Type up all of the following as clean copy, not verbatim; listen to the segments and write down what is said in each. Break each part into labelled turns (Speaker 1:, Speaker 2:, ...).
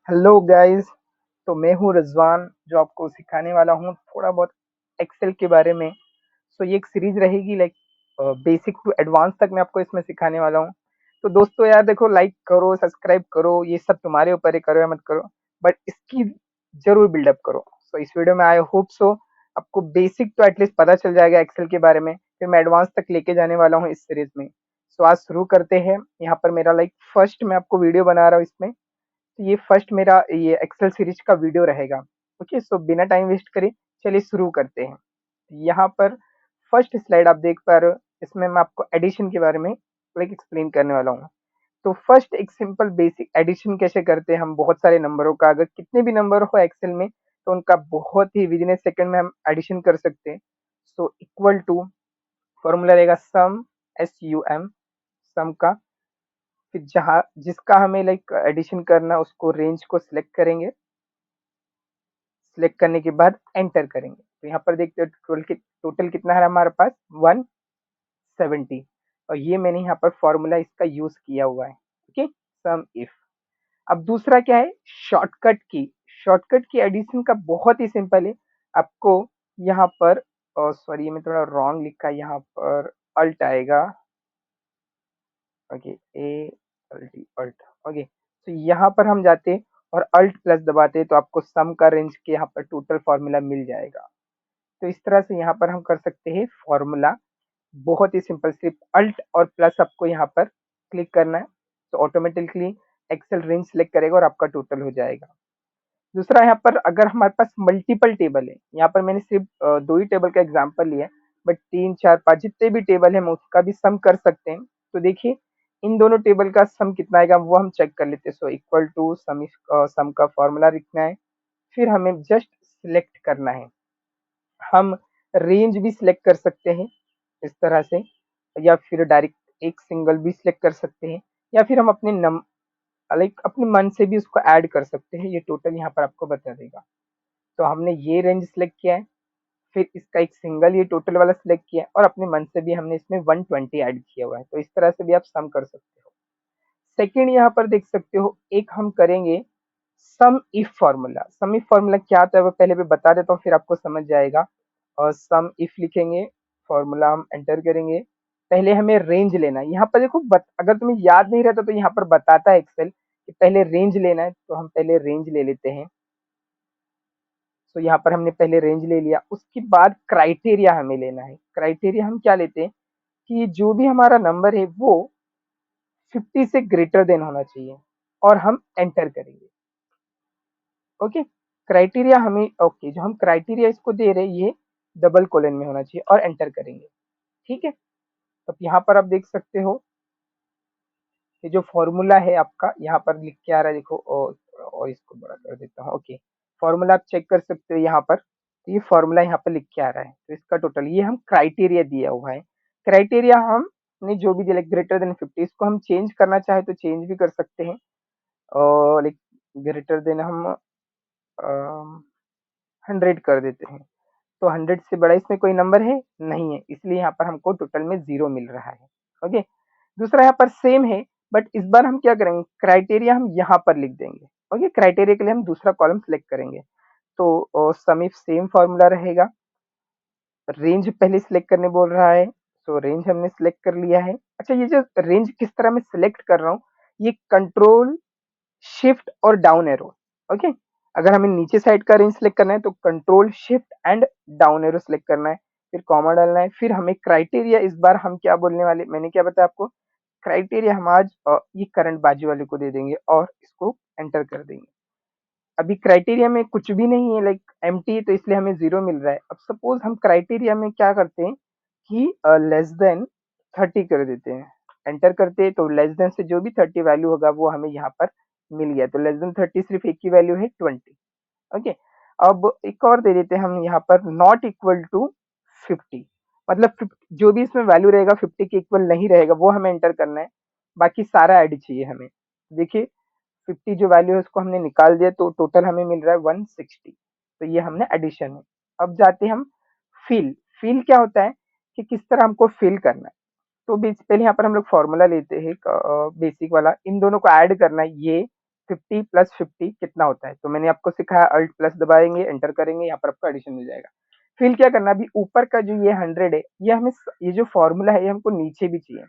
Speaker 1: Hello guys. तो मैं हूँ रिजवान जो आपको सिखाने वाला हूँ थोड़ा बहुत एक्सेल के बारे में। सो ये एक सीरीज रहेगी लाइक बेसिक टू एडवांस तक मैं आपको इसमें सिखाने वाला हूँ। तो दोस्तों यार देखो, लाइक करो, सब्सक्राइब करो, ये सब तुम्हारे ऊपर है, करो या मत करो, बट इसकी जरूर बिल्डअप करो। सो इस वीडियो में आई होप सो आपको बेसिक तो एटलीस्ट पता चल जाएगा एक्सेल के बारे में, फिर मैं एडवांस तक लेके जाने वाला हूँ इस सीरीज में। सो आज शुरू करते हैं। यहाँ पर मेरा लाइक फर्स्ट मैं आपको वीडियो बना रहा हूँ इसमें। तो ये फर्स्ट मेरा ये एक्सेल सीरीज का वीडियो रहेगा। ओके, सो बिना टाइम वेस्ट करे चलिए शुरू करते हैं। यहाँ पर फर्स्ट स्लाइड आप देख पा रहे हो, इसमें मैं आपको एडिशन के बारे में लाइक एक्सप्लेन करने वाला हूँ। तो फर्स्ट एक सिंपल बेसिक एडिशन कैसे करते हैं हम बहुत सारे नंबरों का, अगर कितने भी नंबर हो एक्सेल में तो उनका बहुत ही विदिन ए सेकंड में हम एडिशन कर सकते हैं। सो इक्वल टू फॉर्मूला रहेगा सम, SUM, सम का। फिर जहाँ जिसका हमें लाइक एडिशन करना उसको रेंज को सिलेक्ट करेंगे। सिलेक्ट करने के बाद एंटर करेंगे तो यहाँ पर देखते हो टोटल कितना है हमारे पास 170। और ये मैंने यहाँ पर फॉर्मूला इसका यूज किया हुआ है। Okay, SUMIF. अब दूसरा क्या है, शॉर्टकट की। शॉर्टकट की एडिशन का बहुत ही सिंपल है। आपको यहाँ पर, सॉरी मैं थोड़ा रॉन्ग लिखा है, यहाँ पर अल्ट आएगा। Okay, alt. ओके, तो यहाँ पर हम जाते और अल्ट प्लस दबाते तो आपको सम का रेंज के यहाँ पर टोटल फॉर्मूला मिल जाएगा। तो इस तरह से यहाँ पर हम कर सकते हैं फॉर्मूला। बहुत ही सिंपल, सिर्फ अल्ट और प्लस आपको यहाँ पर क्लिक करना है तो ऑटोमेटिकली एक्सेल रेंज सेलेक्ट करेगा और आपका टोटल हो जाएगा। दूसरा, यहाँ पर अगर हमारे पास मल्टीपल टेबल है, यहाँ पर मैंने सिर्फ दो ही टेबल का एग्जांपल लिया है, बट तीन चार पांच जितने भी टेबल है हम उसका भी सम कर सकते हैं। तो देखिए इन दोनों टेबल का सम कितना आएगा वो हम चेक कर लेते हैं। सो इक्वल टू सम का फॉर्मूला लिखना है, फिर हमें जस्ट सिलेक्ट करना है। हम रेंज भी सिलेक्ट कर सकते हैं इस तरह से, या फिर डायरेक्ट एक सिंगल भी सिलेक्ट कर सकते हैं, या फिर हम अपने नम लाइक अपने मन से भी उसको ऐड कर सकते हैं। ये टोटल यहाँ पर आपको बता देगा। तो हमने ये रेंज सिलेक्ट किया है, फिर इसका एक सिंगल ये टोटल वाला सिलेक्ट किया है और अपने मन से भी हमने इसमें 120 ऐड किया हुआ है। तो इस तरह से भी आप सम कर सकते हो। सेकंड यहाँ पर देख सकते हो, एक हम करेंगे sum if formula. Sum if formula क्या आता है वो पहले मैं बता देता हूँ, फिर आपको समझ जाएगा। और सम इफ लिखेंगे, फॉर्मूला हम एंटर करेंगे। पहले हमें रेंज लेना है। यहाँ पर देखो अगर तुम्हें याद नहीं रहता तो यहाँ पर बताता है एक्सेल कि पहले रेंज लेना है, तो हम पहले रेंज ले लेते हैं। तो यहाँ पर हमने पहले रेंज ले लिया, उसके बाद क्राइटेरिया हमें लेना है। क्राइटेरिया हम क्या लेते हैं कि जो भी हमारा नंबर है वो 50 से ग्रेटर देन होना चाहिए, और हम एंटर करेंगे। ओके, क्राइटेरिया हमें, ओके, जो हम क्राइटेरिया इसको दे रहे हैं ये डबल कोलन में होना चाहिए और एंटर करेंगे। ठीक है, तो यहाँ पर आप देख सकते हो ये जो फॉर्मूला है आपका यहाँ पर लिख के आ रहा है, देखो। और इसको बड़ा कर देता हूँ। ओके, फॉर्मूला आप चेक कर सकते हो यहाँ पर। तो ये फॉर्मूला यहाँ पर लिख के आ रहा है, तो इसका टोटल ये हम क्राइटेरिया दिया हुआ है। क्राइटेरिया हमने जो भी दिया ग्रेटर देन 50, इसको हम चेंज करना चाहे तो चेंज भी कर सकते हैं। और लाइक ग्रेटर देन हम 100 कर देते हैं। तो 100 से बड़ा इसमें कोई नंबर है नहीं है, इसलिए यहाँ पर हमको टोटल में 0 मिल रहा है। ओके, दूसरा यहाँ पर सेम है, बट इस बार हम क्या करेंगे, क्राइटेरिया हम यहाँ पर लिख देंगे। ओके, क्राइटेरिया के लिए हम दूसरा कॉलम सेलेक्ट करेंगे। तो सम इफ सेम फॉर्मूला रहेगा। रेंज पहले सिलेक्ट करने बोल रहा है, तो रेंज हमने सिलेक्ट कर लिया है। अच्छा, ये जो रेंज किस तरह मैं सिलेक्ट कर रहा हूँ, ये कंट्रोल शिफ्ट और डाउन एरो। ओके, अगर हमें नीचे साइड का रेंज सेलेक्ट करना है तो control shift and down arrow select करना है, फिर कॉमा डालना है, फिर हमें क्राइटेरिया इस बार हम क्या बोलने वाले, मैंने क्या बताया आपको, क्राइटेरिया हम आज ये करंट बाजू वाले को दे देंगे और इसको एंटर कर देंगे। अभी क्राइटेरिया में कुछ भी नहीं है, लाइक एम्प्टी है, तो इसलिए हमें 0 मिल रहा है। अब सपोज हम क्राइटेरिया में क्या करते हैं कि लेस देन 30 कर देते हैं, एंटर करते हैं, तो लेस देन से जो भी 30 वैल्यू होगा वो हमें यहाँ पर मिल गया। तो लेस देन 30 सिर्फ एक ही वैल्यू है 20। ओके, अब एक और दे देते हैं हम यहाँ पर, नॉट इक्वल टू 50, मतलब जो भी इसमें वैल्यू रहेगा 50 के इक्वल नहीं रहेगा वो हमें एंटर करना है, बाकी सारा ऐड चाहिए हमें। देखिए 50 जो वैल्यू है उसको हमने निकाल दिया, तो टोटल हमें मिल रहा है 160। तो ये हमने एडिशन है। अब जाते हैं हम फिल। फिल क्या होता है कि किस तरह हमको फिल करना है। तो पहले यहाँ पर हम लोग फॉर्मूला लेते हैं बेसिक वाला, इन दोनों को ऐड करना है, ये 50 प्लस 50 कितना होता है, तो मैंने आपको सिखाया अल्ट प्लस दबाएंगे, एंटर करेंगे, यहाँ पर आपको एडिशन मिल जाएगा। फिर क्या करना, अभी ऊपर का जो ये 100 है, ये हमें ये जो फॉर्मूला है ये हमको नीचे भी चाहिए।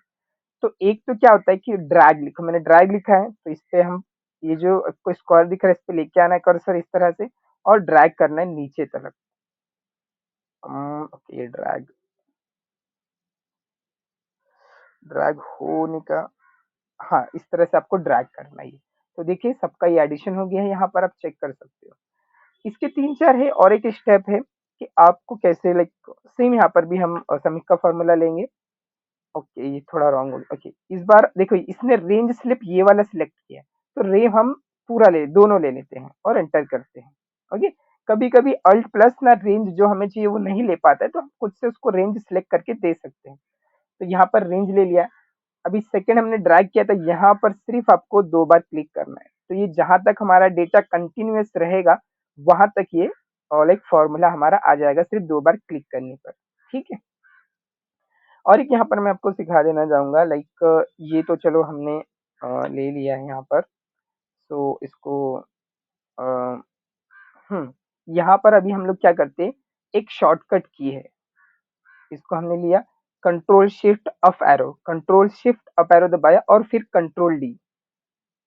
Speaker 1: तो एक तो क्या होता है कि ड्रैग लिखो, मैंने ड्रैग लिखा है, तो इस पे हम ये जो आपको स्क्वायर दिख रहा है इस पे लेके आना है कर्सर इस तरह से और ड्रैग करना है नीचे तरफ। ओके, ड्रैग ड्रैग होने का, हाँ इस तरह से आपको ड्रैग करना है। तो देखिए सबका ये एडिशन हो गया है, यहाँ पर आप चेक कर सकते हो। इसके 3-4 है और एक स्टेप है कि आपको कैसे लाइक सेम यहाँ पर भी हम समीक का फॉर्मूला लेंगे। ओके, ये थोड़ा रॉन्ग हो गया। ओके, इस बार देखो इसने रेंज स्लिप ये वाला सिलेक्ट किया है, तो रे हम पूरा दोनों ले लेते हैं और एंटर करते हैं। ओके, कभी कभी अल्ट प्लस ना रेंज जो हमें चाहिए वो नहीं ले पाता है, तो हम खुद से उसको रेंज सिलेक्ट करके दे सकते हैं। तो यहाँ पर रेंज ले लिया। अभी सेकंड हमने ड्रैग किया था, यहाँ पर सिर्फ आपको 2 बार क्लिक करना है, तो ये जहां तक हमारा डेटा कंटिन्यूअस रहेगा वहां तक ये लाइक फॉर्मूला हमारा आ जाएगा सिर्फ 2 बार क्लिक करने पर। ठीक है, और एक यहाँ पर मैं आपको सिखा देना चाहूंगा लाइक ये तो चलो हमने ले लिया है यहाँ पर, तो इसको अ, यहाँ पर अभी हम लोग क्या करते हैं, एक शॉर्टकट की है, इसको हमने लिया, कंट्रोल शिफ्ट अप एरो दबाया और फिर कंट्रोल डी,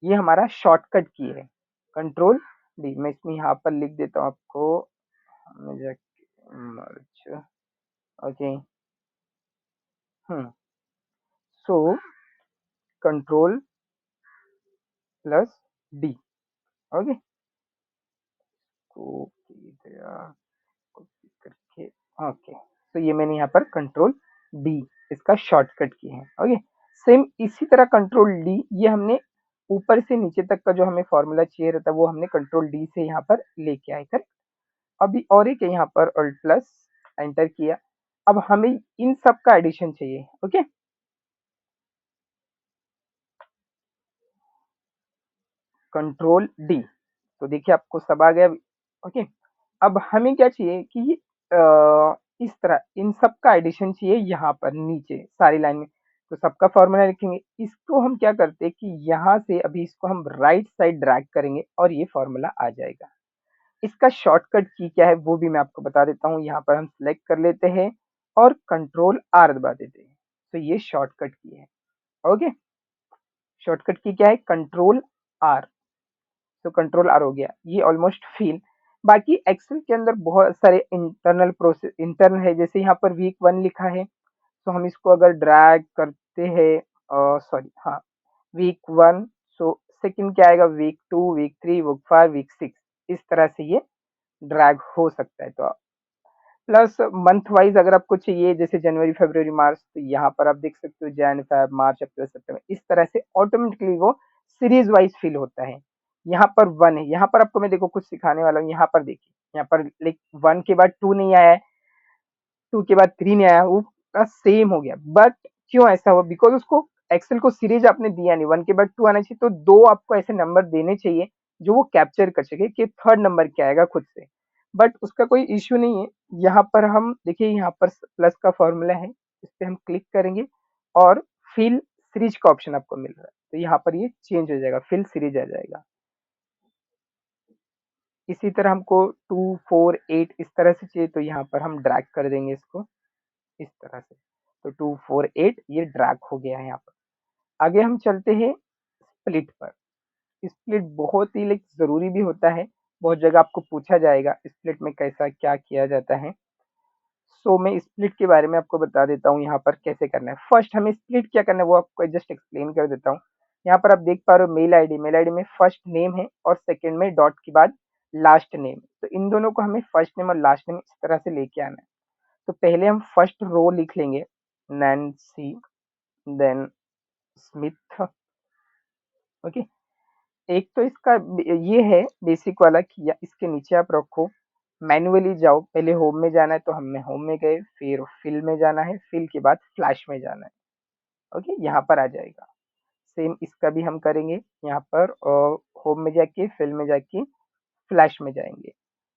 Speaker 1: ये हमारा शॉर्टकट की है, कंट्रोल डी। मैं इसमें यहाँ पर लिख देता हूँ आपको, merge, okay, so control plus D, okay, copy करके, ओके, तो ये मैंने यहाँ पर कंट्रोल डी इसका शॉर्टकट की है। ओके, सेम इसी तरह कंट्रोल डी, ये हमने ऊपर से नीचे तक का जो हमें फॉर्मूला चाहिए रहता है वो हमने कंट्रोल डी से यहाँ पर लेके आए थे। अभी और एक है यहाँ पर अल्ट प्लस, एंटर किया। अब हमें इन सब का एडिशन चाहिए। ओके, कंट्रोल डी, तो देखिए आपको सब आ गया। ओके, अब हमें क्या चाहिए कि इस तरह इन सब का एडिशन चाहिए यहाँ पर नीचे सारी लाइन में, तो सबका फॉर्मूला लिखेंगे। इसको हम क्या करते हैं कि यहाँ से अभी इसको हम राइट साइड ड्रैग करेंगे और ये फॉर्मूला आ जाएगा। इसका शॉर्टकट की क्या है वो भी मैं आपको बता देता हूँ। यहाँ पर हम सिलेक्ट कर लेते हैं और कंट्रोल आर दबा देते हैं, तो ये शॉर्टकट की है। ओके, शॉर्टकट की क्या है, कंट्रोल आर, तो कंट्रोल आर हो गया, ये ऑलमोस्ट फिल। बाकी एक्सेल के अंदर बहुत सारे इंटरनल प्रोसेस इंटरनल है, जैसे यहाँ पर वीक 1 लिखा है, तो हम इसको अगर ड्रैग करते हैं, सॉरी हाँ, वीक 1, सो सेकंड क्या आएगा, वीक 2, वीक 3, वीक 5, वीक 6, इस तरह से ये ड्रैग हो सकता है। तो प्लस मंथ वाइज अगर आपको चाहिए, जैसे जनवरी फरवरी मार्च, तो यहाँ पर आप देख सकते हो जैन फेब मार्च अप्रैल सितंबर, इस तरह से ऑटोमेटिकली वो सीरीज वाइज फिल होता है। यहाँ पर 1 है, यहाँ पर आपको मैं देखो कुछ सिखाने वाला हूँ। यहाँ पर देखिए, यहाँ पर लाइक 1 के बाद 2 नहीं आया है, 2 के बाद 3 नहीं आया, वो सेम हो गया। बट क्यों ऐसा हुआ, बिकॉज उसको एक्सेल को सीरीज आपने दिया नहीं, 1 के बाद 2 आना चाहिए, तो 2 आपको ऐसे नंबर देने चाहिए जो वो कैप्चर कर सके कि थर्ड नंबर क्या आएगा खुद से। बट उसका कोई इश्यू नहीं है। यहाँ पर हम देखिए, यहाँ पर प्लस का फॉर्मूला है, इस पे हम क्लिक करेंगे और फिल सीरीज का ऑप्शन आपको मिल रहा है, तो यहाँ पर ये चेंज हो जाएगा, फिल सीरीज आ जाएगा। इसी तरह हमको 2, 4, 8 इस तरह से चाहिए, तो यहाँ पर हम ड्रैग कर देंगे इसको इस तरह से, तो 2, 4, 8 ये ड्रैग हो गया है यहाँ पर। आगे हम चलते हैं स्प्लिट पर। स्प्लिट बहुत ही लाइक जरूरी भी होता है, बहुत जगह आपको पूछा जाएगा स्प्लिट में कैसा क्या किया जाता है। सो मैं स्प्लिट के बारे में आपको बता देता हूँ यहाँ पर कैसे करना है। फर्स्ट हमें स्प्लिट क्या करना है वो आपको जस्ट एक्सप्लेन कर देता हूँ। यहाँ पर आप देख पा रहे हो मेल आईडी में फर्स्ट नेम है और सेकंड में डॉट के बाद लास्ट नेम, तो इन दोनों को हमें फर्स्ट नेम और लास्ट नेम इस तरह से लेके आना है। तो पहले हम फर्स्ट रो लिख लेंगे, नैन्सी, देन स्मिथ। ओके, एक तो इसका ये है बेसिक वाला कि इसके नीचे आप रखो, मैन्युअली जाओ, पहले होम में जाना है तो हम होम में गए, फिर फिल में जाना है, फिल के बाद फ्लैश में जाना है। ओके, यहाँ पर आ जाएगा। सेम इसका भी हम करेंगे, यहाँ पर होम में जाके फिल में जाके फ्लैश में जाएंगे।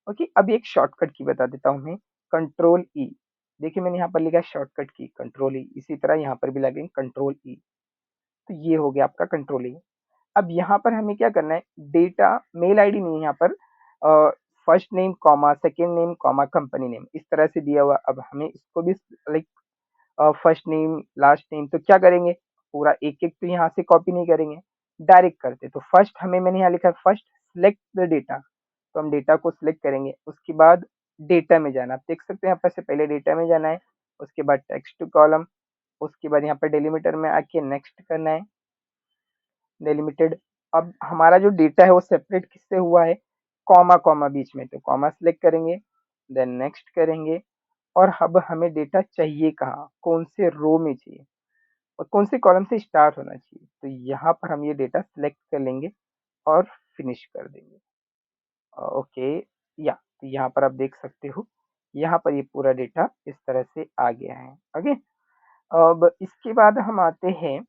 Speaker 1: ओके, अब एक शॉर्टकट की बता देता हूँ मैं, कंट्रोल ई। देखिए मैंने यहाँ पर लिखा शॉर्टकट की कंट्रोल ई, इसी तरह यहाँ पर भी लगेंगे कंट्रोल ई, तो ये हो गया आपका कंट्रोल ई। अब यहाँ पर हमें क्या करना है, डेटा मेल आईडी नहीं है यहाँ पर, first name comma second name comma company name इस तरह से दिया हुआ। अब हमें इसको भी like first name last name तो क्या करेंगे, पूरा एक एक तो यहाँ से कॉपी नहीं करेंगे, डायरेक्ट करते। तो फर्स्ट हमें मैंने यहाँ लिखा है फर्स्ट सिलेक्ट द डेटा, तो हम डेटा को सिलेक्ट करेंगे। उसके बाद डेटा में जाना, आप देख सकते हैं यहाँ पर से पहले डेटा में जाना है, उसके बाद टेक्स्ट टू कॉलम, उसके बाद यहाँ पर डेलीमीटर में आके नेक्स्ट करना है, डेलिमिटेड। अब हमारा जो डेटा है वो सेपरेट किससे हुआ है, कॉमा कॉमा बीच में, तो कॉमा सिलेक्ट करेंगे, देन नेक्स्ट करेंगे। और अब हमें डेटा चाहिए कहाँ, कौन से रो में चाहिए और कौन से कॉलम से स्टार्ट होना चाहिए, तो यहाँ पर हम ये डेटा सिलेक्ट कर लेंगे और फिनिश कर देंगे। ओके, या तो यहाँ पर आप देख सकते हो, यहाँ पर ये पूरा डेटा इस तरह से आ गया है। ओके, अब इसके बाद हम आते हैं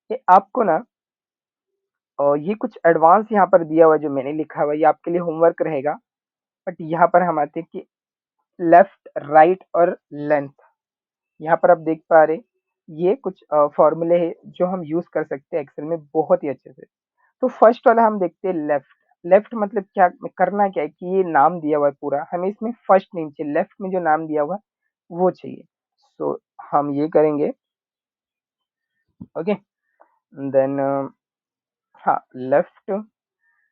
Speaker 1: कि आपको ना ये कुछ एडवांस यहाँ पर दिया हुआ है जो मैंने लिखा हुआ है, ये आपके लिए होमवर्क रहेगा। बट यहाँ पर हम आते हैं कि लेफ्ट राइट और लेंथ, यहाँ पर आप देख पा रहे ये कुछ फॉर्मूले हैं जो हम यूज कर सकते हैं एक्सेल में बहुत ही अच्छे से। तो फर्स्ट वाला हम देखते हैं लेफ्ट। लेफ्ट मतलब क्या करना, क्या है कि ये नाम दिया हुआ है पूरा, हमें इसमें फर्स्ट नेम चाहिए, लेफ्ट में जो नाम दिया हुआ है वो चाहिए। सो हम ये करेंगे। ओके, देन हाँ, लेफ्ट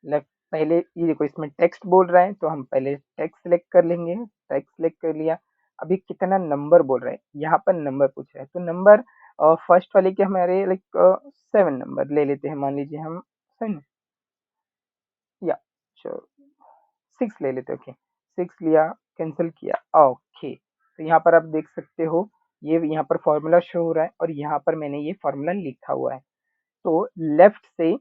Speaker 1: लेफ्ट पहले ये देखो इसमें टेक्स्ट बोल रहा है, तो हम पहले टेक्स्ट सिलेक्ट कर लेंगे, टेक्स्ट सिलेक्ट कर लिया। अभी कितना नंबर बोल रहा है, यहाँ पर नंबर पूछ रहा है, तो नंबर फर्स्ट वाले के हमारे लाइक 7 नंबर ले लेते हैं, मान लीजिए हम 7 या 6 ले लेते हैं। ओके, 6 लिया, कैंसिल किया, ओके। तो यहाँ पर आप देख सकते हो ये यहाँ पर फॉर्मूला शो हो रहा है और यहाँ पर मैंने ये फॉर्मूला लिखा हुआ है। तो लेफ्ट से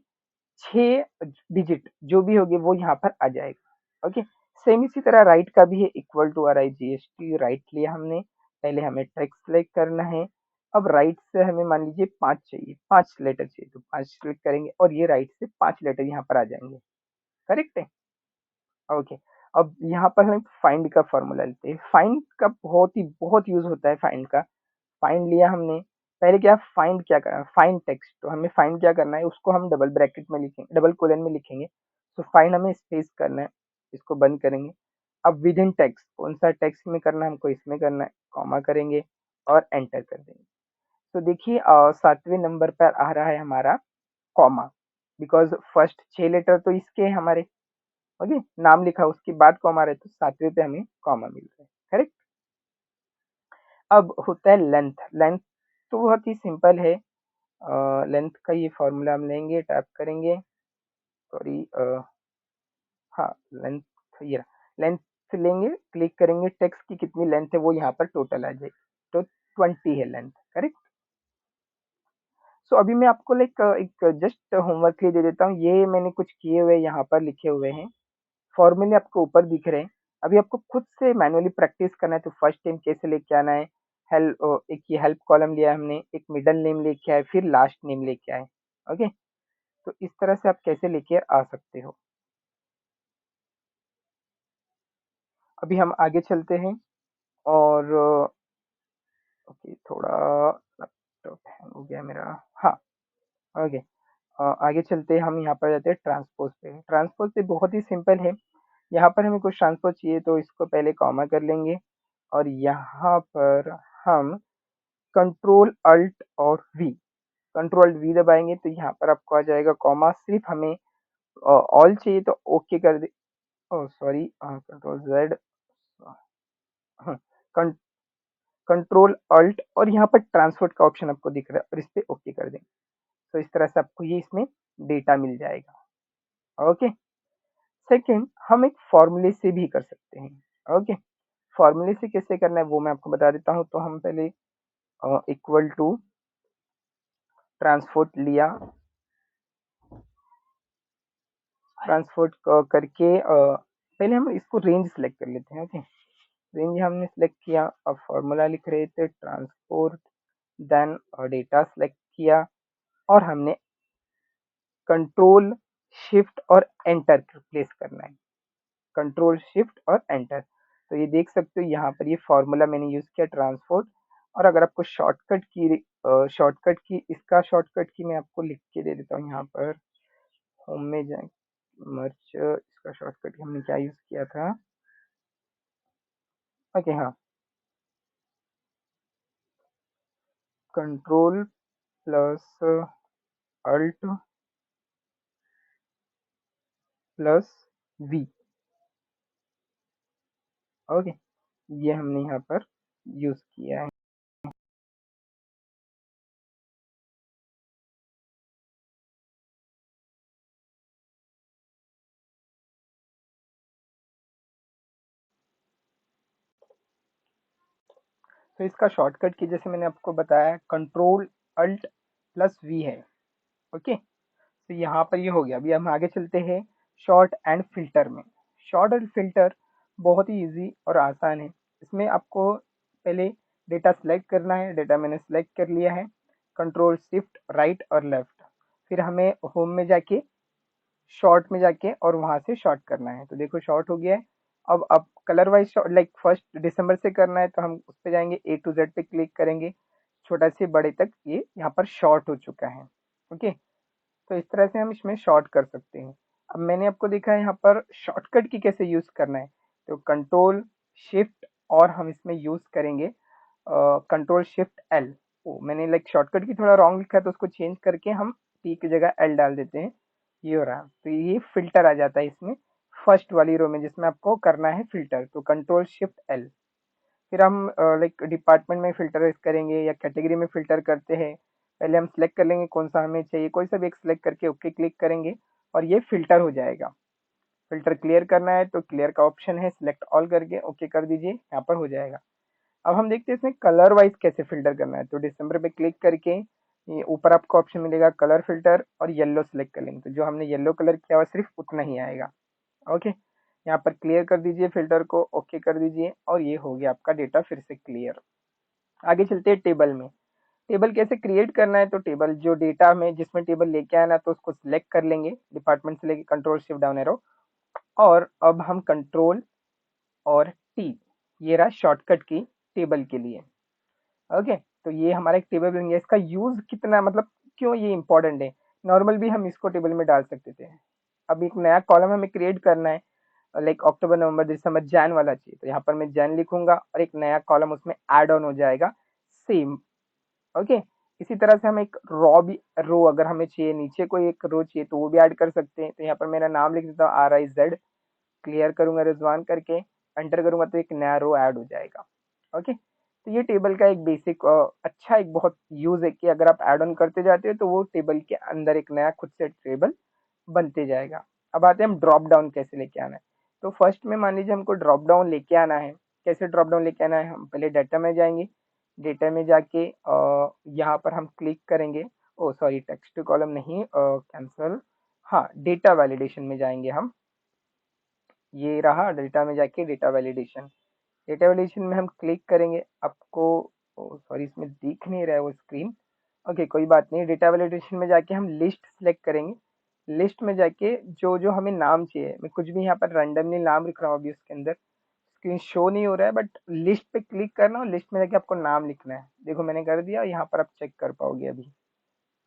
Speaker 1: 6 डिजिट जो भी होगी वो यहाँ पर आ जाएगा। ओके, सेम इसी तरह राइट का भी है, equal to R I G S T, right लिया हमने, पहले हमें टेक्स्ट सिलेक्ट करना है। अब राइट से हमें मान लीजिए 5 चाहिए, 5 लेटर चाहिए, तो 5 सिलेक्ट करेंगे और ये राइट से 5 लेटर यहाँ पर आ जाएंगे। करेक्ट है। ओके, अब यहाँ पर हम फाइंड का फॉर्मूला लेते हैं। फाइंड का बहुत यूज होता है फाइंड का। फाइंड लिया हमने, पहले क्या फाइंड क्या करना, फाइंड टेक्स्ट, तो हमें फाइंड क्या करना है, उसको हम डबल ब्रैकेट में लिखेंगे, डबल कोलन में लिखेंगे। तो फाइंड हमें स्पेस करना है, इसको बंद करेंगे। अब विद इन टेक्स्ट, कौन सा टेक्स्ट में करना है हमको, इसमें करना है, कॉमा करेंगे और एंटर कर देंगे। तो देखिए 7वें नंबर पर आ रहा है हमारा कॉमा, बिकॉज फर्स्ट 6 लेटर तो इसके हैं हमारे। ओके, नाम लिखा उसके बाद कॉमा रहे, तो 7वें पे हमें कॉमा मिल रहा है। करेक्ट। अब होता है लेंथ। लेंथ तो बहुत ही सिंपल है। लेंथ का ये फॉर्मूला हम लेंगे, टाइप करेंगे, सॉरी, हाँ लेंथ, ये लेंथ लेंगे, क्लिक करेंगे, टेक्स्ट की कितनी लेंथ है वो यहाँ पर टोटल आ जाएगी, तो 20 है लेंथ। करेक्ट। सो अभी मैं आपको लाइक एक जस्ट होमवर्क के लिए दे देता हूँ, ये मैंने कुछ किए हुए यहाँ पर लिखे हुए हैं, फॉर्मूले आपको ऊपर दिख रहे हैं। अभी आपको खुद से मैनुअली प्रैक्टिस करना है, तो फर्स्ट टाइम कैसे लेके आना है, हेल्प, एक ये हेल्प कॉलम लिया है हमने, एक मिडल नेम लेके आए, फिर लास्ट नेम लेके आए। ओके, तो इस तरह से आप कैसे लेके आ सकते हो। अभी हम आगे चलते हैं और ओके, थोड़ा लैपटॉप हैंग हो गया मेरा। हाँ, ओके, आगे चलते हैं, हम यहाँ पर जाते हैं ट्रांसपोज पे। ट्रांसपोज पे बहुत ही सिंपल है, यहाँ पर हमें कुछ ट्रांसपोज चाहिए तो इसको पहले कॉमा कर लेंगे और यहाँ पर हम कंट्रोल अल्ट और वी, कंट्रोल वी दबाएंगे तो यहाँ पर आपको आ जाएगा कॉमा। सिर्फ हमें ऑल चाहिए तो ओके कर दे, oh sorry, control Z, control alt और यहाँ पर ट्रांसपोर्ट का ऑप्शन आपको दिख रहा है और इस पे ओके कर देंगे, तो इस तरह से आपको ये इसमें डेटा मिल जाएगा। ओके, सेकंड हम एक फॉर्मूले से भी कर सकते हैं। ओके, फॉर्मूले से कैसे करना है वो मैं आपको बता देता हूँ। तो हम पहले इक्वल टू ट्रांसपोर्ट लिया, ट्रांसपोर्ट करके पहले हम इसको रेंज सेलेक्ट कर लेते हैं। ओके, रेंज हमने सेलेक्ट किया, अब फॉर्मूला लिख रहे थे ट्रांसपोर्ट, देन डेटा सेलेक्ट किया और हमने कंट्रोल शिफ्ट और एंटर प्लेस करना है, कंट्रोल शिफ्ट और एंटर। तो ये देख सकते हो यहाँ पर ये फॉर्मूला मैंने यूज किया ट्रांसपोर्ट, और अगर आपको शॉर्टकट की मैं आपको लिख के दे देता हूँ यहाँ पर। होम में जाए, मर्ज, इसका शॉर्टकट हमने क्या यूज किया था? ओके, हाँ, control plus alt plus V. Okay, ये हमने यहाँ पर यूज किया है। तो इसका शॉर्टकट की जैसे मैंने आपको बताया, कंट्रोल अल्ट प्लस वी है। ओके, तो यहाँ पर ये हो गया। अभी हम आगे चलते हैं शॉर्ट एंड फिल्टर में। शॉर्ट एंड फिल्टर बहुत ही इजी और आसान है। इसमें आपको पहले डेटा सेलेक्ट करना है। डेटा मैंने सेलेक्ट कर लिया है, कंट्रोल शिफ्ट राइट और लेफ्ट। फिर हमें होम में जाके शॉर्ट में जाके और वहां से शॉर्ट करना है। तो देखो शॉर्ट हो गया है। अब कलर वाइज लाइक 1 दिसंबर से करना है तो हम उस पे जाएंगे, ए टू जेड पे क्लिक करेंगे, छोटा से बड़े तक ये यहाँ पर शॉर्ट हो चुका है। ओके, तो इस तरह से हम इसमें शॉर्ट कर सकते हैं। अब मैंने आपको दिखा है यहाँ पर शॉर्टकट की कैसे यूज करना है। तो कंट्रोल शिफ्ट और हम इसमें यूज करेंगे कंट्रोल शिफ्ट एल। ओ, मैंने लाइक शॉर्टकट की थोड़ा रॉन्ग लिखा है तो उसको चेंज करके हम टी की जगह एल डाल देते हैं। ये हो रहा, तो ये फिल्टर आ जाता है इसमें फर्स्ट वाली रो में जिसमें आपको करना है फिल्टर। तो कंट्रोल शिफ्ट एल। फिर हम लाइक डिपार्टमेंट में फ़िल्टर करेंगे या कैटेगरी में फ़िल्टर करते हैं। पहले हम सेलेक्ट कर लेंगे कौन-सा हमें चाहिए, कोई सा भी एक सेलेक्ट करके ओके क्लिक करेंगे और ये फ़िल्टर हो जाएगा। फ़िल्टर क्लियर करना है तो क्लियर का ऑप्शन है, सिलेक्ट ऑल करके ओके कर दीजिए, यहाँ पर हो जाएगा। अब हम देखते हैं इसमें कलर वाइज़ कैसे फ़िल्टर करना है। तो दिसंबर पे क्लिक करके ये ऊपर आपको ऑप्शन मिलेगा कलर फ़िल्टर और येलो सेलेक्ट कर लेंगे। तो जो हमने येलो कलर किया हुआ सिर्फ़ उतना ही आएगा। ओके, यहाँ पर क्लियर कर दीजिए फ़िल्टर को, ओके कर दीजिए और ये हो गया आपका डेटा फिर से क्लियर। आगे चलते हैं टेबल में। टेबल कैसे क्रिएट करना है? तो टेबल जो डेटा में जिसमें टेबल लेके आना है तो उसको सिलेक्ट कर लेंगे, डिपार्टमेंट से लेके कंट्रोल शिफ्ट डाउन एरो। और अब हम कंट्रोल और टी, ये रहा शॉर्टकट की टेबल के लिए। ओके, तो ये हमारा एक टेबल बन गया। इसका यूज कितना, मतलब क्यों ये इंपॉर्टेंट है? नॉर्मल भी हम इसको टेबल में डाल सकते थे। अब एक नया कॉलम हमें क्रिएट करना है, लाइक अक्टूबर नवंबर दिसंबर जैन वाला चाहिए, तो यहाँ पर मैं जैन लिखूंगा और एक नया कॉलम उसमें ऐड ऑन हो जाएगा सेम। ओके, इसी तरह से हम एक रो अगर हमें चाहिए, नीचे कोई एक रो चाहिए तो वो भी ऐड कर सकते हैं। तो यहाँ पर मेरा नाम लिख देता हूँ RIZ, क्लियर करूंगा रिजवान करके, एंटर करूंगा तो एक नया रो ऐड हो जाएगा। ओके, तो ये टेबल का एक बेसिक अच्छा एक बहुत यूज है कि अगर आप ऐड ऑन करते जाते हो तो वो टेबल के अंदर एक नया खुद से टेबल बनते जाएगा। अब आते हैं हम ड्रॉप डाउन कैसे लेके आना है। तो फर्स्ट में मान लीजिए हमको ड्रॉप डाउन लेके आना है। कैसे ड्रॉप डाउन लेके आना है? हम पहले डाटा में जाएंगे, डेटा में जाके यहाँ पर हम क्लिक करेंगे। ओ सॉरी, टेक्स्ट टू कॉलम नहीं, कैंसल, हाँ डेटा वैलिडेशन में जाएंगे हम। ये रहा डेटा में जाके डेटा वैलिडेशन। डेटा वैलिडेशन में हम क्लिक करेंगे, आपको ओ सॉरी इसमें दिख नहीं रहा है वो स्क्रीन। ओके, कोई बात नहीं। डेटा वैलिडेशन में जाके हम लिस्ट सेलेक्ट करेंगे। लिस्ट में जाके जो जो हमें नाम चाहिए, मैं कुछ भी यहाँ पर रैंडमली नाम लिख रहा हूँ अभी उसके अंदर, स्क्रीन शो नहीं हो रहा है बट लिस्ट पे क्लिक करना और लिस्ट में जाके आपको नाम लिखना है। देखो मैंने कर दिया, यहाँ पर आप चेक कर पाओगे अभी।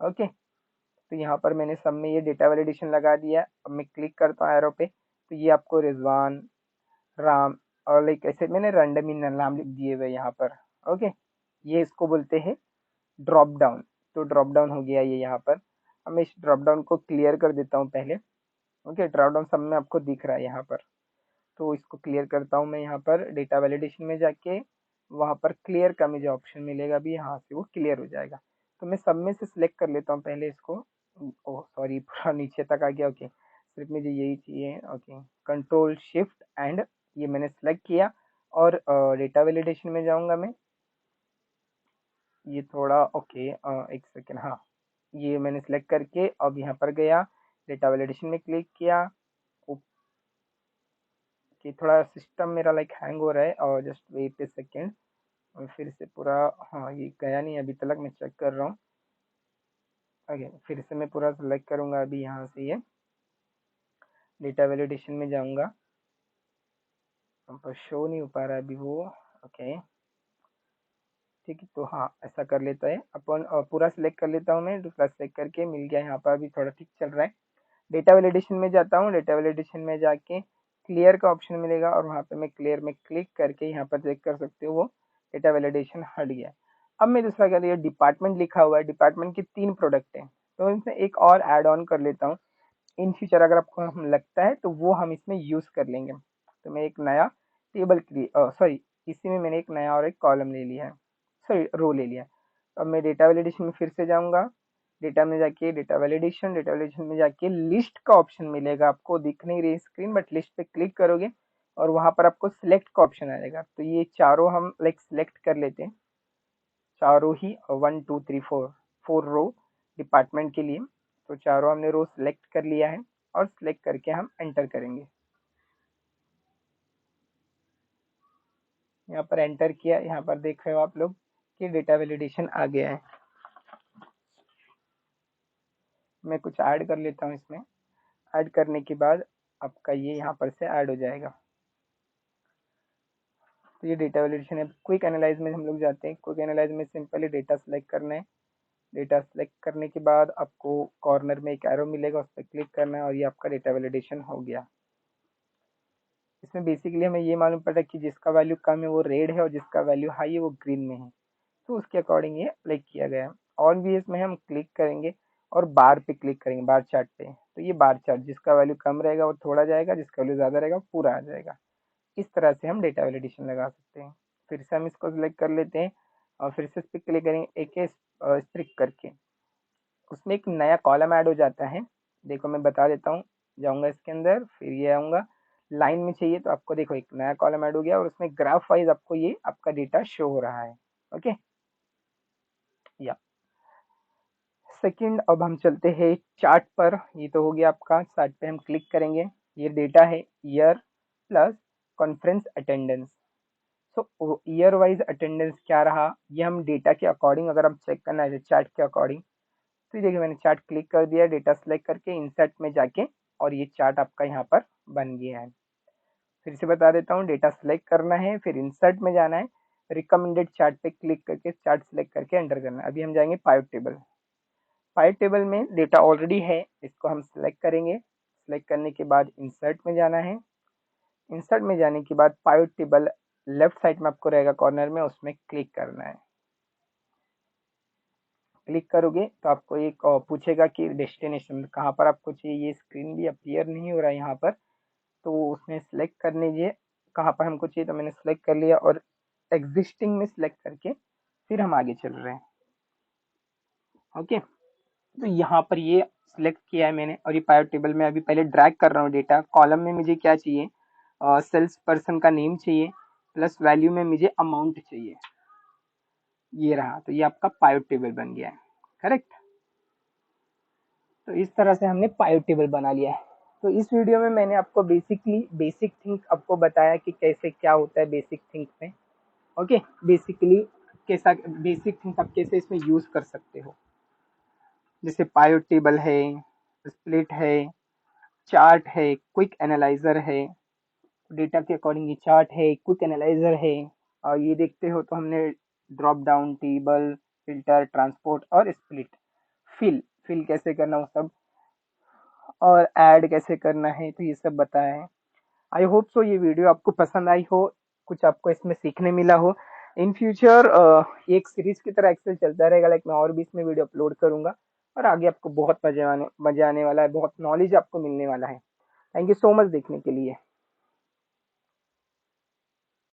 Speaker 1: ओके, तो यहाँ पर मैंने सब में ये डेटा वैलिडेशन लगा दिया। अब मैं क्लिक करता हूँ एरो पे तो ये आपको रिजवान, राम और लाइक ऐसे मैंने रैंडम ही नाम लिख दिए हुए यहाँ पर। ओके, ये इसको बोलते हैं ड्रॉप डाउन। तो ड्रॉप डाउन हो गया ये यहाँ पर। अब मैं इस ड्रॉप डाउन को क्लियर कर देता हूँ पहले। ओके, ड्रॉप डाउन सब में आपको दिख रहा है यहाँ पर। तो इसको क्लियर करता हूँ मैं यहाँ पर डेटा वैलिडेशन में जाके, वहाँ पर क्लियर का मुझे ऑप्शन मिलेगा भी, यहाँ से वो क्लियर हो जाएगा। तो मैं सब में से सिलेक्ट कर लेता हूँ पहले इसको। ओह सॉरी, पूरा नीचे तक आ गया। ओके, सिर्फ मुझे यही चाहिए। ओके, कंट्रोल शिफ्ट एंड ये मैंने सेलेक्ट किया और डेटा वैलिडेशन में जाऊंगा मैं। ये थोड़ा ओके, एक सेकेंड, हाँ ये मैंने सेलेक्ट करके अब यहाँ पर गया, डेटा वैलिडेशन में क्लिक किया। कि थोड़ा सिस्टम मेरा लाइक हैंग हो रहा है और जस्ट वेट ए सेकेंड, फिर से पूरा, हाँ ये गया नहीं अभी तक, मैं चेक कर रहा हूँ। ओके, फिर से मैं पूरा सेलेक्ट करूँगा अभी यहाँ से, ये डेटा वैलिडेशन में जाऊँगा, पर शो नहीं हो पा रहा है अभी वो। ओके, ठीक है, तो हाँ ऐसा कर लेता है अपन। पूरा सिलेक्ट कर लेता हूँ मैं, पूरा सिलेक्ट करके मिल गया यहाँ पर, अभी थोड़ा ठीक चल रहा है। डेटा वैलिडेशन में जाता हूँ, डेटा वैलिडेशन में जाके क्लियर का ऑप्शन मिलेगा और वहाँ पे मैं क्लियर में क्लिक करके यहाँ पर चेक कर सकते हो वो डेटा वैलिडेशन हट गया। अब मैं दूसरा क्या दिया, डिपार्टमेंट लिखा हुआ है, डिपार्टमेंट की 3 प्रोडक्ट है, तो इनसे एक और ऐड ऑन कर लेता हूँ। इन फ्यूचर अगर आपको हम लगता है तो वो हम इसमें यूज कर लेंगे। तो मैं एक नया टेबल सॉरी, इसी में मैंने एक नया और एक कॉलम ले लिया है, सॉरी रो ले लिया। अब मैं डेटा वैलिडेशन में फिर से जाऊंगा, डेटा में जाके डेटा वैलिडेशन, डेटा वैलिडेशन में जाके लिस्ट का ऑप्शन मिलेगा, आपको दिख नहीं रही स्क्रीन बट लिस्ट पे क्लिक करोगे और वहां पर आपको सिलेक्ट का ऑप्शन आएगा। तो ये चारों हम लाइक सिलेक्ट कर लेते हैं, चारों ही 1 2 3 4 रो डिपार्टमेंट के लिए। तो चारों हमने रो सिलेक्ट कर लिया है और सिलेक्ट करके हम एंटर करेंगे। यहाँ पर एंटर किया, यहाँ पर देख रहे हो आप लोग कि डेटा वैलिडेशन आ गया है। मैं कुछ ऐड कर लेता हूँ इसमें, ऐड करने के बाद आपका ये यहाँ पर से ऐड हो जाएगा। तो ये डेटा वैलिडेशन है। क्विक एनालाइज में हम लोग जाते हैं, क्विक एनालाइज में सिंपली डेटा सेलेक्ट करना है। डेटा सेलेक्ट करने के बाद आपको कॉर्नर में एक एरो मिलेगा, उस पर क्लिक करना है और ये आपका डेटा वैलिडेशन हो गया। इसमें बेसिकली हमें ये मालूम पड़ा कि जिसका वैल्यू कम है वो रेड है और जिसका वैल्यू हाई है वो ग्रीन में है, तो उसके अकॉर्डिंग ये अप्लाई किया गया है। और भी इसमें हम क्लिक करेंगे और बार पे क्लिक करेंगे, बार चार्ट पे, तो ये बार चार्ट जिसका वैल्यू कम रहेगा वो थोड़ा जाएगा, जिसका वैल्यू ज़्यादा रहेगा वो पूरा आ जाएगा। इस तरह से हम डेटा वैलिडेशन लगा सकते हैं। फिर से हम इसको सिलेक्ट कर लेते हैं और फिर से इस पर क्लिक करेंगे एक स्ट्रिक करके, उसमें एक नया कॉलम ऐड हो जाता है। देखो मैं बता देता हूँ, जाऊँगा इसके अंदर, फिर ये आऊँगा, लाइन में चाहिए तो आपको देखो एक नया कॉलम ऐड हो गया और उसमें ग्राफ वाइज आपको ये आपका डेटा शो हो रहा है। ओके, या सेकंड, अब हम चलते हैं चार्ट पर। ये तो हो गया आपका, चार्ट पे हम क्लिक करेंगे, ये डेटा है ईयर प्लस कॉन्फ्रेंस अटेंडेंस। सो ईयर वाइज अटेंडेंस क्या रहा, ये हम डेटा के अकॉर्डिंग अगर हम चेक करना है चार्ट के अकॉर्डिंग, तो ये देखिए मैंने चार्ट क्लिक कर दिया, डेटा सेलेक्ट करके इंसर्ट में जाके, और ये चार्ट आपका यहाँ पर बन गया है। फिर से बता देता हूँ, डेटा सेलेक्ट करना है, फिर इंसर्ट में जाना है, रिकमेंडेड चार्ट पे क्लिक करके चार्ट सेलेक्ट करके एंटर करना है। अभी हम जाएंगे पाइव टेबल। पाइव टेबल में डेटा ऑलरेडी है, इसको हम सेलेक्ट करेंगे, सेलेक्ट करने के बाद इंसर्ट में जाना है। इंसर्ट में जाने के बाद पाइव टेबल लेफ्ट साइड में आपको रहेगा कॉर्नर में, उसमें क्लिक करना है। क्लिक करोगे तो आपको एक पूछेगा कि डेस्टिनेशन कहाँ पर आपको चाहिए, ये स्क्रीन भी अपीयर नहीं हो रहा है यहाँ पर, तो उसमें सेलेक्ट कर लीजिए कहाँ पर हमको चाहिए। तो मैंने सेलेक्ट कर लिया और एग्जिस्टिंग में सेलेक्ट करके फिर हम आगे चल रहे हैं। ओके, तो यहाँ पर ये सिलेक्ट किया है मैंने और ये पाइव टेबल में अभी पहले ड्रैग कर रहा हूँ डेटा। कॉलम में मुझे क्या चाहिए, सेल्स पर्सन का नेम चाहिए, प्लस वैल्यू में मुझे अमाउंट चाहिए, ये रहा। तो ये आपका पाइव टेबल बन गया है, करेक्ट। तो इस तरह से हमने पाइव टेबल बना लिया है। तो इस वीडियो में मैंने आपको बेसिकली बेसिक थिंग आपको बताया कि कैसे क्या होता है बेसिक थिंग में। ओके, बेसिकली कैसा बेसिक थिंग आप कैसे इसमें यूज कर सकते हो, जैसे पाइव टेबल है, स्प्लिट है, चार्ट है, क्विक एनालाइजर है, डेटा के अकॉर्डिंग ये चार्ट है, क्विक एनालाइजर है। और ये देखते हो तो हमने drop down, table, filter, transport और स्प्लिट, फिल फिल कैसे करना वो सब, और ऐड कैसे करना है, तो ये सब बताया है। आई होप सो ये वीडियो आपको पसंद आई हो, कुछ आपको इसमें सीखने मिला हो। इन फ्यूचर एक सीरीज की तरह एक्सेल चलता रहेगा, लाइक मैं और भी इसमें वीडियो अपलोड करूंगा और आगे आपको बहुत मजा आने वाला है, बहुत नॉलेज आपको मिलने वाला है। थैंक यू सो मच देखने के लिए।